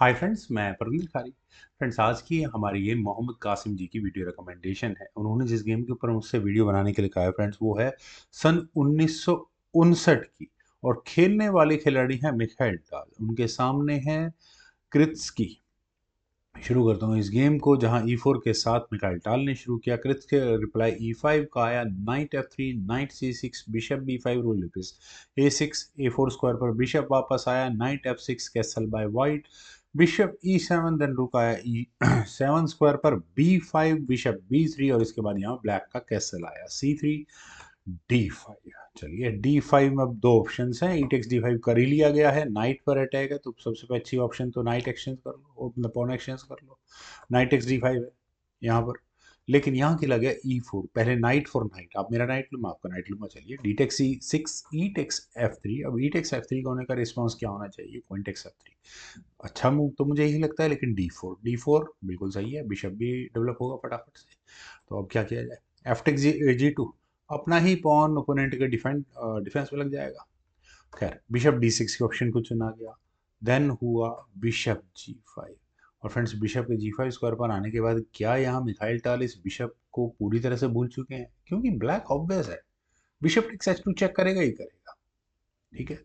Hi friends, मैं परमिंदर खारी। Friends, आज की हमारी ये मोहम्मद कासिम जी की वीडियो रिकमेंडेशन है। उन्होंने जिस गेम के ऊपर मुझसे वीडियो बनाने के लिए कहा है फ्रेंड्स, वो है सन 1959 की। और खेलने वाले खिलाड़ी हैं मिखाइल टाल, उनके सामने है कृत्स्की। शुरू करता हूँ इस गेम को, जहां E4 के साथ मिखाइल टाल ने शुरू किया। कृत्स के रिप्लाई E5 का आया, knight F3, knight C6, bishop B5, Ruy Lopez A6, A4 square पर बिशप वापस आया, knight F6, castle by white, bishop E7, then rook आया E7 स्क्वायर पर B5, बिशप B3, और इसके बाद यहाँ ब्लैक का कैसल आया C3, D5। चलिए D5 में अब दो ऑप्शन हैं, ई टेक्स D5 कर ही लिया गया है, नाइट पर अटैक है तो सबसे अच्छी ऑप्शन तो नाइट एक्सचेंज कर लो, मतलब पॉन एक्सचेंज कर लो। नाइट एक्स D5 है यहाँ पर, लेकिन यहाँ खेला गया E4। पहले नाइट फॉर नाइट, आप मेरा नाइट लूँ, मैं आपका नाइट लूँगा। चलिए D टेक्स C6, ई टेक्स F3। अब ई टेक्स F3 का होने का रिस्पॉन्स क्या होना चाहिए? क्वीन टेक्स F3 अच्छा मूव तो मुझे यही लगता है, लेकिन D4 बिल्कुल सही है, बिशप भी डेवलप होगा फटाफट से। तो अब क्या किया जाए? एफ टेक्स G2, अपना ही पॉन ओपोनेंट के डिफेंस में लग जाएगा। खैर, बिशप D6 के ऑप्शन को चुना गया। देन हुआ बिशप G5। और फ्रेंड्स, बिशप के G5 स्क्वायर पर आने के बाद क्या यहाँ मिखाइल टाल इस बिशप को पूरी तरह से भूल चुके हैं? क्योंकि ब्लैक ऑब्वियस है, बिशप टेक्स H2 चेक करेगा ही करेगा। ठीक है,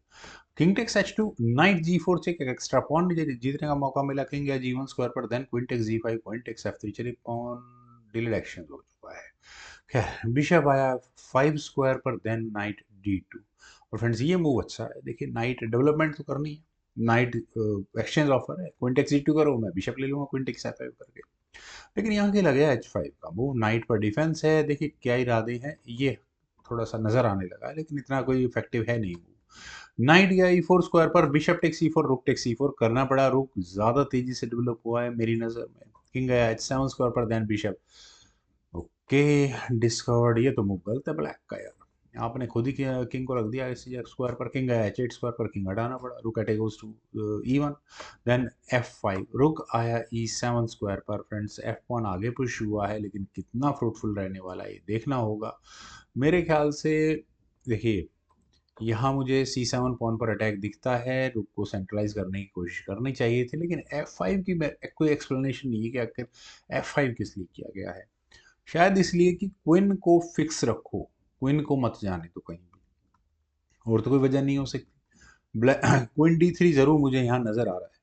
king takes H2, knight G4 check, एक एक्स्ट्रा पॉन जीतने का मौका मिला किंग या G1 स्क्वायर पर। Then queen takes G5, queen takes F3। चलिए, पॉन डिलीड एक्शन हो चुका है। खैर, बिशप आया 5 स्क्वायर पर, देन नाइट D2। और फ्रेंड्स, ये मूव अच्छा है। देखिए, नाइट डेवलपमेंट तो करनी है, नाइट एक्सचेंज ऑफर है। क्वीन टेक्स G2 करो, मैं बिशप ले लूंगा क्वीन टेक्स F5 करके। लेकिन यहाँ खेला गया H5 का मूव, नाइट पर डिफेंस है। देखिए क्या इरादे हैं, ये थोड़ा सा नजर आने लगा है, लेकिन इतना कोई इफेक्टिव है नहीं मूव। नाइट गया E4 स्क्वायर पर, bishop takes E4, rook takes E4 करना पड़ा। रुक ज्यादा तेजी से डेवलप हुआ है मेरी नजर में। किंग गया H7 स्क्वायर पर, देन बिशप। Okay, discovered. ये तो मूव गलत है ब्लैक का यार, आपने खुद ही किंग को रख दिया इस स्क्वायर पर। किंग आया H8 स्क्वायर पर, किंग हटाना पड़ा। रुक attack goes to E1, then F5। रुक आया E7 स्क्वायर पर। फ्रेंड्स, F1 आगे पुश हुआ है, लेकिन कितना फ्रूटफुल रहने वाला है ये देखना होगा मेरे ख्याल से। देखिए, यहाँ मुझे C7 पॉन पर अटैक दिखता है, रुक को सेंट्रलाइज करने की कोशिश करनी चाहिए थी, लेकिन F5 की कोई एक्सप्लेनेशन नहीं है कि आखिर F5 किस लिए किया गया है। शायद इसलिए कि क्वीन को फिक्स रखो, क्वीन को मत जाने दो कहीं भी, और तो कोई वजह नहीं हो सकती। ब्लैक क्वीन D3 जरूर मुझे यहाँ नजर आ रहा है।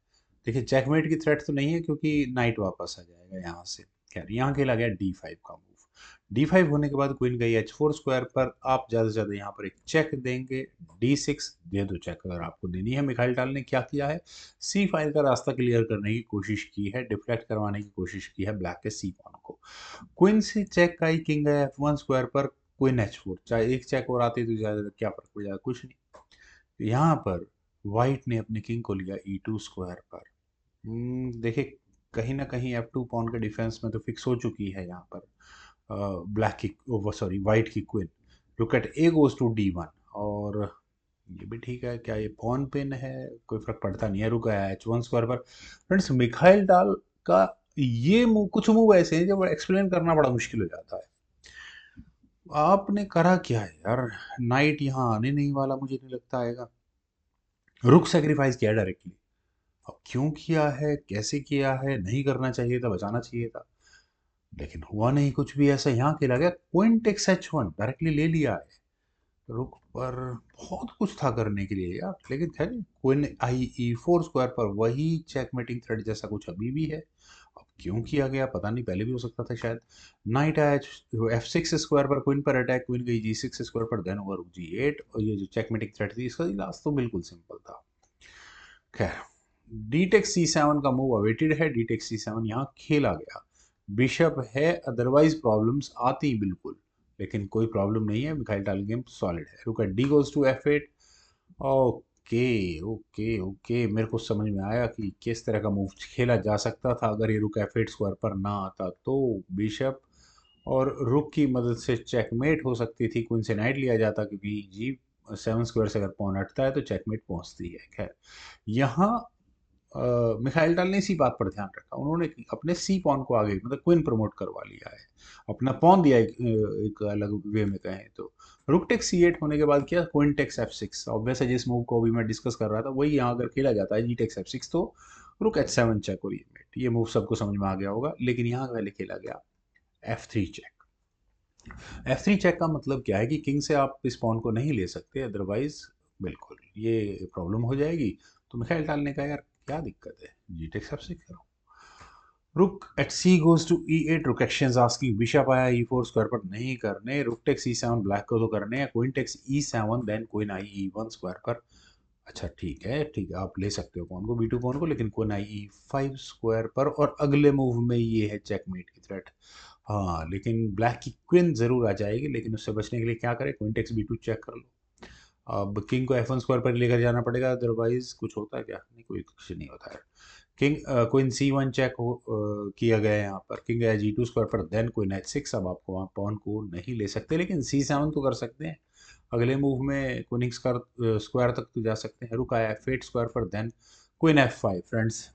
देखिए, चेकमेट की थ्रेट तो नहीं है, क्योंकि नाइट वापस आ जाएगा यहाँ से। खैर, यहाँ खेला गया D5 का मूव। D5 होने के बाद क्वीन गई H4 स्क्वायर पर। आप ज्यादा से ज्यादा यहाँ पर एक चेक देंगे। D6 दे दो चेक, अगर आपको देनी है। मिखाइल टाल ने क्या किया है, C5 का रास्ता क्लियर करने की कोशिश की है, डिफ्लेक्ट करवाने की कोशिश की है ब्लैक के C पॉन को। क्वीन से चेक आई, किंग है F1 स्क्वायर पर, क्वीन H4। चाहे एक चेक और आती तो ज्यादा क्या फर्क पड़ जाएगा, कुछ नहीं। तो यहाँ पर व्हाइट ने अपने किंग को लिया E2 स्क्वायर पर। देखिए, कहीं ना कहीं F2 पॉन के डिफेंस में तो फिक्स हो चुकी है यहाँ पर ब्लैक की, सॉरी व्हाइट की queen. Rook at A goes to D1। और ये भी ठीक है, क्या ये पॉन पिन है? कोई फर्क पड़ता नहीं है। रुक गया H1 स्क्वायर पर। फ्रेंड्स, मिखाइल डाल का ये मूव, कुछ मूव ऐसे हैं जब एक्सप्लेन करना बड़ा मुश्किल हो जाता है। आपने करा क्या है यार? नाइट यहाँ आने नहीं वाला, मुझे नहीं लगता आएगा। रुक सेक्रीफाइस किया डायरेक्टली। अब क्यों किया है, कैसे किया है? नहीं करना चाहिए था, बचाना चाहिए था, लेकिन हुआ नहीं कुछ भी ऐसा। यहाँ खेला गया क्वीन टेक्स H1, डायरेक्टली ले लिया है। रुक पर बहुत कुछ था करने के लिए यार, लेकिन खैर, क्वीन आई E4 स्क्वायर पर, वही चेकमेटिंग थ्रेड जैसा कुछ अभी भी है। अब क्यों किया गया पता नहीं, पहले भी हो सकता था शायद। नाइट आया F6 स्क्वायर पर, क्वीन पर अटैक, क्वीन गई G6 स्क्वायर पर, देन हुआ रुक G8। और ये जो चेकमेटिंग थ्रेड थी, इसका इलाज तो बिल्कुल सिंपल था। खैर, डी टेक C7 का मूव अवेटेड है। डी टेक C7 यहाँ खेला गया। बिशप है, अदरवाइज प्रॉब्लम्स आती बिल्कुल, लेकिन कोई प्रॉब्लम नहीं है। मिखाइल टाल गेम सॉलिड है। रुका D goes to F8। Okay okay okay, मेरे को समझ में आया कि किस तरह का मूव खेला जा सकता था अगर ये रुक F8 स्क्वायर पर ना आता तो। बिशप और रुक की मदद से चेकमेट हो सकती थी, क्वीन से नाइट लिया जाता, क्योंकि G7 स्क्वायर से अगर पॉन हटता है तो चेकमेट पहुंचती है। खैर, यहाँ मिखाइल टाल ने इसी बात पर ध्यान रखा। उन्होंने अपने सी पॉन को आगे, मतलब क्वीन प्रमोट करवा लिया है, अपना पॉन दिया एक अलग वे में कहें तो। रुक टेक्स C8 होने के बाद क्या, क्वीन टेक्स F6। ऑब्वियस है, जिस मूव को अभी मैं डिस्कस कर रहा था वही यहाँ अगर खेला जाता है, जी टेक्स F6, तो रुक H7 चेक और ये मेट। ये मूव सबको समझ में आ गया होगा, लेकिन यहाँ पहले खेला गया F3 चेक। F3 चेक का मतलब क्या है कि किंग से आप इस पॉन को नहीं ले सकते, अदरवाइज बिल्कुल ये प्रॉब्लम हो जाएगी। तो मिखाइल टाल ने कहा यार क्या दिक्कत है, जी टेक सबसे करो। रुक eight she goes to E8, रुक एक्शंस आस्किंग बिशप आया E4 स्क्वायर पर नहीं करने, रुक टेक्स E7 ब्लैक को तो करने हैं, queen takes E7 then queen I E1 square पर। अच्छा ठीक है, ठीक है, आप ले सकते हो पॉन को, B2 पॉन को, लेकिन क्वीन आई E5 स्क्वायर पर, और अगले मूव में ये है चेकमेट की थ्रेट। हाँ लेकिन ब्लैक की क्वीन जरूर आ जाएगी, लेकिन उससे बचने के लिए क्या करें, क्वीन टेक्स B2 चेक कर लो। अब किंग को F1 स्क्वायर पर लेकर जाना पड़ेगा, अदरवाइज कुछ होता है क्या, नहीं कोई कुछ नहीं होता है। किंग क्वीन C1 चेक हो किया गया है यहाँ पर, किंग है G2 स्क्वायर पर, देन क्वीन H6। अब आपको वहाँ पॉन को नहीं ले सकते, लेकिन C7 तो कर सकते हैं। अगले मूव में क्वीन स्क्वायर तक तो जा सकते हैं, रुक आया F8 स्क्वायर पर, देन क्वीन F5। फ्रेंड्स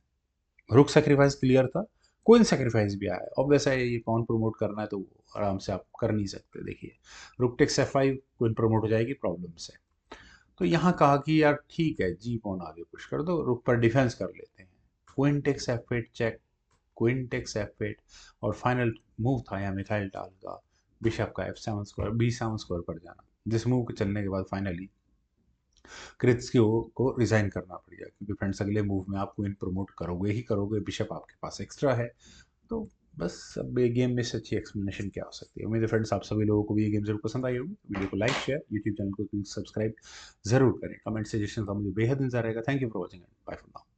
रुक सेक्रीफाइस क्लियर था, क्वीन सेक्रीफाइस भी आया। अब वैसा ये पॉन प्रमोट करना है तो आराम से आप कर नहीं सकते। देखिए rook takes F5, queen promote हो जाएगी प्रॉब्लम से। तो यहाँ कहा कि यार ठीक है, जी पॉन आगे पुश कर दो, रुक पर डिफेंस कर लेते हैं। Queen takes F8 check, queen takes F8, और फाइनल मूव था यहाँ मिखाइल टाल का बिशप का F7 स्क्वायर B7 स्क्वायर पर जाना, जिस मूव के चलने के बाद फाइनली क्रित्स को रिजाइन करना पड़ गया, क्योंकि फ्रेंड्स अगले मूव में आप क्वीन प्रमोट करोगे ही करोगे, बिशप आपके पास एक्स्ट्रा है। तो बस अब ये गेम में से अच्छी एक्सप्लेनेशन क्या हो सकती है। उम्मीद है फ्रेंड्स आप सभी लोगों को भी ये गेम जरूर पसंद आई होगी। वीडियो को लाइक शेयर, यूट्यूब चैनल को प्लीज सब्सक्राइब जरूर करें। कमेंट सजेशन का मुझे बेहद इंतजार रहेगा। Thank you for watching and bye for now.